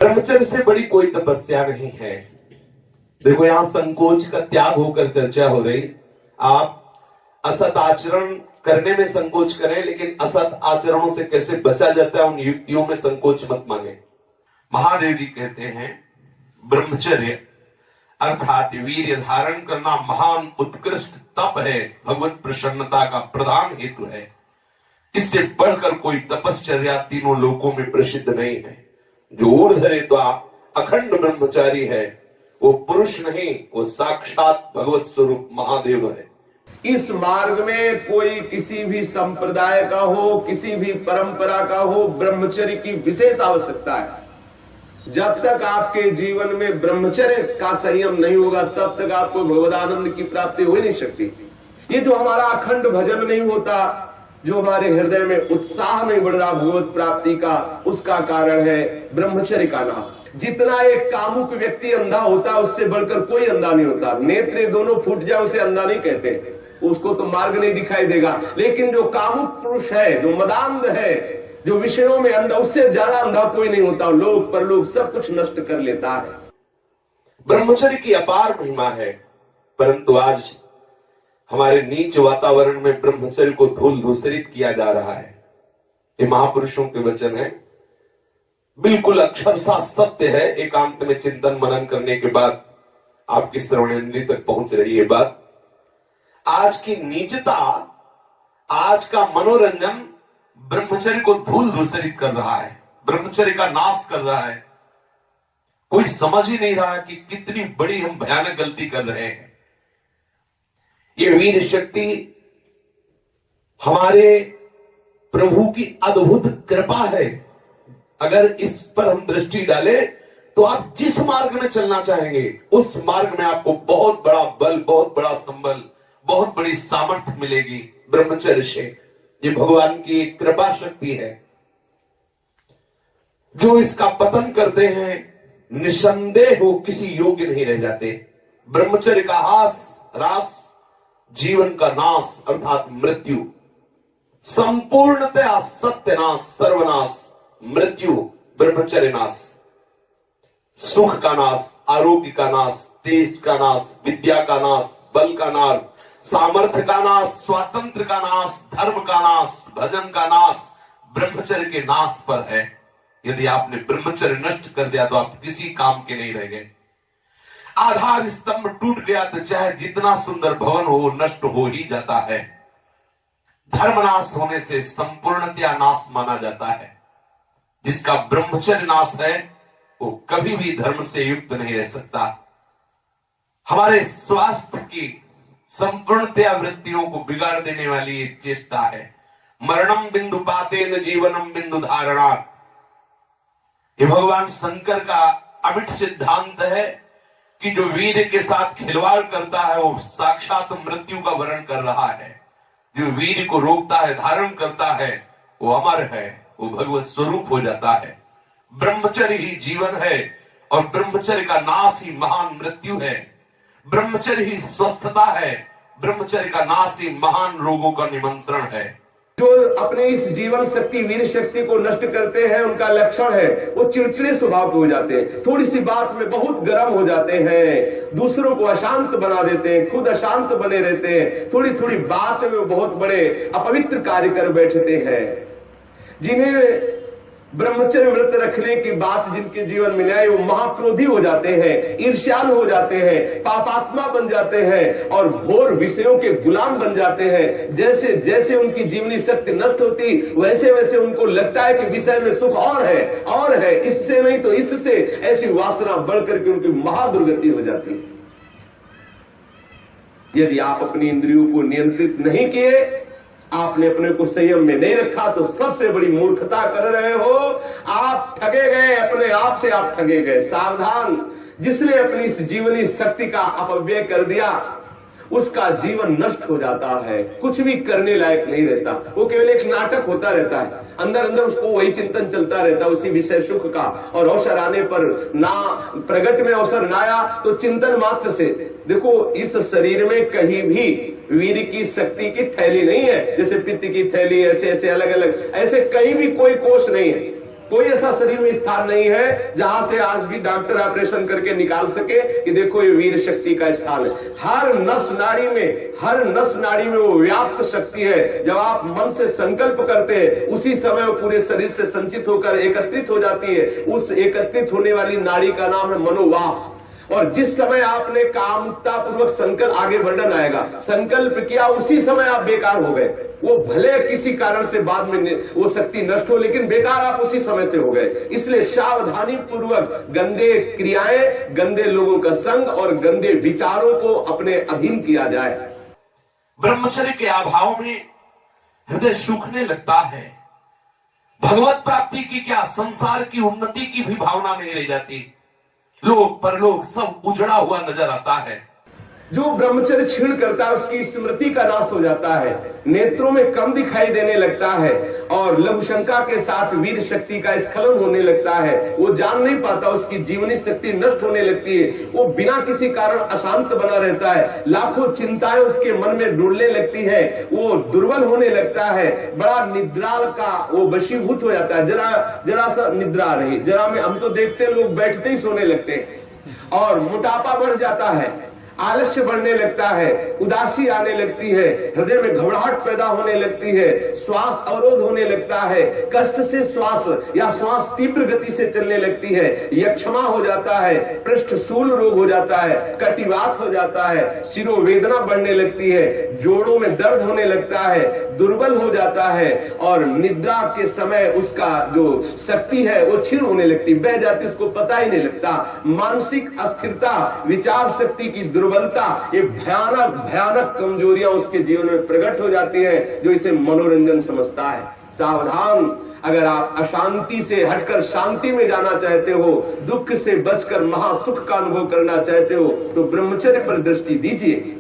ब्रह्मचर्य से बड़ी कोई तपस्या नहीं है। देखो, यहां संकोच का त्याग होकर चर्चा हो रही। आप असत आचरण करने में संकोच करें, लेकिन असत आचरणों से कैसे बचा जाता है उन युक्तियों में संकोच मत मांगे। महादेव जी कहते हैं ब्रह्मचर्य अर्थात वीर्य धारण करना महान उत्कृष्ट तप है, भगवत प्रसन्नता का प्रधान हेतु है। इससे बढ़कर कोई तपश्चर्या तीनों लोकों में प्रसिद्ध नहीं है। जो ऊर्ध्वरेता अखंड ब्रह्मचारी है वो पुरुष नहीं, वो साक्षात भगवत स्वरूप महादेव है। इस मार्ग में कोई किसी भी संप्रदाय का हो, किसी भी परंपरा का हो, ब्रह्मचर्य की विशेष आवश्यकता है। जब तक आपके जीवन में ब्रह्मचर्य का संयम नहीं होगा तब तक आपको भगवदानंद की प्राप्ति हो ही नहीं सकती। ये जो हमारा अखंड भजन नहीं होता, जो हमारे हृदय में उत्साह नहीं बढ़ रहा भगवत प्राप्ति का, उसका कारण है ब्रह्मचर्य का नाश। जितना एक कामुक व्यक्ति अंधा होता है उससे बढ़कर कोई अंधा नहीं होता। नेत्र दोनों फूट जाए उसे अंधा नहीं कहते, उसको तो मार्ग नहीं दिखाई देगा। लेकिन जो कामुक पुरुष है, जो मदांध है, जो विषयों में अंधा, उससे ज्यादा अंधा कोई नहीं होता। लोक परलोक सब कुछ नष्ट कर लेता है। ब्रह्मचर्य की अपार महिमा है, परंतु आज हमारे नीच वातावरण में ब्रह्मचर्य को धूल धूसरित किया जा रहा है। ये महापुरुषों के वचन है, बिल्कुल अक्षरशः सत्य है। एकांत में चिंतन मनन करने के बाद आपकी श्रवणेंद्रिय तक पहुंच रही है बात। आज की नीचता, आज का मनोरंजन ब्रह्मचर्य को धूल धूसरित कर रहा है, ब्रह्मचर्य का नाश कर रहा है। कोई समझ ही नहीं रहा कि कितनी बड़ी हम भयानक गलती कर रहे हैं। ये वीर शक्ति हमारे प्रभु की अद्भुत कृपा है। अगर इस पर हम दृष्टि डालें तो आप जिस मार्ग में चलना चाहेंगे उस मार्ग में आपको बहुत बड़ा बल, बहुत बड़ा संबल, बहुत बड़ी सामर्थ्य मिलेगी ब्रह्मचर्य से। ये भगवान की कृपा शक्ति है। जो इसका पतन करते हैं निसंदेह हो किसी योग्य नहीं रह जाते। ब्रह्मचर्य का ह्रास जीवन का नाश अर्थात मृत्यु, संपूर्णतया सत्यनाश, सर्वनाश, मृत्यु, ब्रह्मचर्य नाश, सुख का नाश, आरोग्य का नाश, तेज का नाश, विद्या का नाश, बल का नाश, सामर्थ्य का नाश, स्वातंत्र का नाश, धर्म का नाश, भजन का नाश ब्रह्मचर्य के नाश पर है। यदि आपने ब्रह्मचर्य नष्ट कर दिया तो आप किसी काम के नहीं रह गए। आधार स्तंभ टूट गया तो चाहे जितना सुंदर भवन हो नष्ट हो ही जाता है। धर्मनाश होने से संपूर्णतया नाश माना जाता है। जिसका ब्रह्मचर्य नाश है वो कभी भी धर्म से युक्त नहीं रह सकता। हमारे स्वास्थ्य की संपूर्णतया वृत्तियों को बिगाड़ देने वाली ये चेष्टा है। मरणम बिंदु पातेन जीवनम बिंदु धारणात्। ये भगवान शंकर का अमिट सिद्धांत है कि जो वीर के साथ खिलवाड़ करता है वो साक्षात मृत्यु का वर्ण कर रहा है। जो वीर को रोकता है, धारण करता है, वो अमर है, वो भगवत स्वरूप हो जाता है। ब्रह्मचर्य ही जीवन है और ब्रह्मचर्य का नाश ही महान मृत्यु है। ब्रह्मचर्य ही स्वस्थता है, ब्रह्मचर्य का नाश ही महान रोगों का निमंत्रण है। जो अपने इस जीवन शक्ति, वीर शक्ति को नष्ट करते हैं, उनका लक्षण है वो चिड़चिड़े स्वभाव के हो जाते हैं। थोड़ी सी बात में बहुत गर्म हो जाते हैं, दूसरों को अशांत बना देते हैं, खुद अशांत बने रहते हैं। थोड़ी थोड़ी बात में बहुत बड़े अपवित्र कार्य कर बैठते हैं। जिन्हें ब्रह्मचर्य व्रत रखने की बात जिनके जीवन में आए वो महाक्रोधी हो जाते हैं, ईर्ष्यालु हो जाते हैं, पापात्मा बन जाते हैं और घोर विषयों के गुलाम बन जाते हैं। जैसे जैसे उनकी जीवनी शक्ति नष्ट होती वैसे वैसे उनको लगता है कि विषय में सुख और है, इससे नहीं तो इससे, ऐसी वासना बढ़ करके उनकी महादुर्गति हो जाती है। यदि आप अपनी इंद्रियों को नियंत्रित नहीं किए, आपने अपने को संयम में नहीं रखा तो सबसे बड़ी मूर्खता कर रहे हो। आप ठगे गए, अपने आप से आप ठगे गए। सावधान, जिसने अपनी इस जीवनी शक्ति का अपव्यय कर दिया उसका जीवन नष्ट हो जाता है, कुछ भी करने लायक नहीं रहता। वो केवल एक नाटक होता रहता है, अंदर अंदर उसको वही चिंतन चलता रहता है उसी विषय सुख का। और अवसर आने पर ना प्रगट में अवसर ना आया तो चिंतन मात्र से। देखो, इस शरीर में कहीं भी वीर की शक्ति की थैली नहीं है। जैसे पित्त की थैली, ऐसे ऐसे अलग अलग, ऐसे कहीं भी कोई कोष नहीं है। कोई ऐसा शरीर में स्थान नहीं है जहां से आज भी डॉक्टर ऑपरेशन करके निकाल सके कि देखो ये वीर शक्ति का स्थान है। हर नस नाड़ी में वो व्याप्त शक्ति है। जब आप मन से संकल्प करते हैं उसी समय वो पूरे शरीर से संचित होकर एकत्रित हो जाती है। उस एकत्रित होने वाली नाड़ी का नाम है मनोवाह। और जिस समय आपने कामता पूर्वक संकल्प, आगे वर्णन आएगा, संकल्प किया उसी समय आप बेकार हो गए। वो भले किसी कारण से बाद में वो शक्ति नष्ट हो, लेकिन बेकार आप उसी समय से हो गए। इसलिए सावधानी पूर्वक गंदे क्रियाएं, गंदे लोगों का संग और गंदे विचारों को अपने अधीन किया जाए। ब्रह्मचर्य के अभाव में हृदय सूखने लगता है। भगवत प्राप्ति की क्या, संसार की उन्नति की भी भावना नहीं रह जाती। लोक परलोक सब उजड़ा हुआ नजर आता है। जो ब्रह्मचर्य छीण करता है उसकी स्मृति का नाश हो जाता है, नेत्रों में कम दिखाई देने लगता है और लघुशंका के साथ वीर शक्ति का स्खलन होने लगता है। वो जान नहीं पाता, उसकी जीवनी शक्ति नष्ट होने लगती है। वो बिना किसी कारण अशांत बना रहता है। लाखों चिंताएं उसके मन में डुलने लगती है। वो दुर्बल होने लगता है। बड़ा निद्राल का वो वशीभूत हो जाता है। जरा सा निद्रा रही, जरा में हम तो देखते हैं लोग बैठते ही सोने लगते हैं और मोटापा बढ़ जाता है, आलस्य बढ़ने लगता है, उदासी आने लगती है, हृदय में घबराहट पैदा होने लगती है, श्वास अवरोध होने लगता है, कष्ट से श्वास या श्वास तीव्र गति से चलने लगती है, यक्षमा हो जाता है, पृष्ठशूल रोग हो जाता है, कटिवात हो जाता है, शिरोवेदना बढ़ने लगती है, जोड़ों में दर्द होने लगता है, दुर्बल हो जाता है और निद्रा के समय उसका जो शक्ति है वो क्षीण होने लगती, बह जाती, उसको पता ही नहीं लगता। मानसिक अस्थिरता, विचार शक्ति की दुर्बलता, ये भयानक भयानक कमजोरियां उसके जीवन में प्रकट हो जाती हैं, जो इसे मनोरंजन समझता है। सावधान, अगर आप अशांति से हटकर शांति में जाना चाहते हो, दुख से बचकर महासुख का अनुभव करना चाहते हो, तो ब्रह्मचर्य पर दृष्टि दीजिए।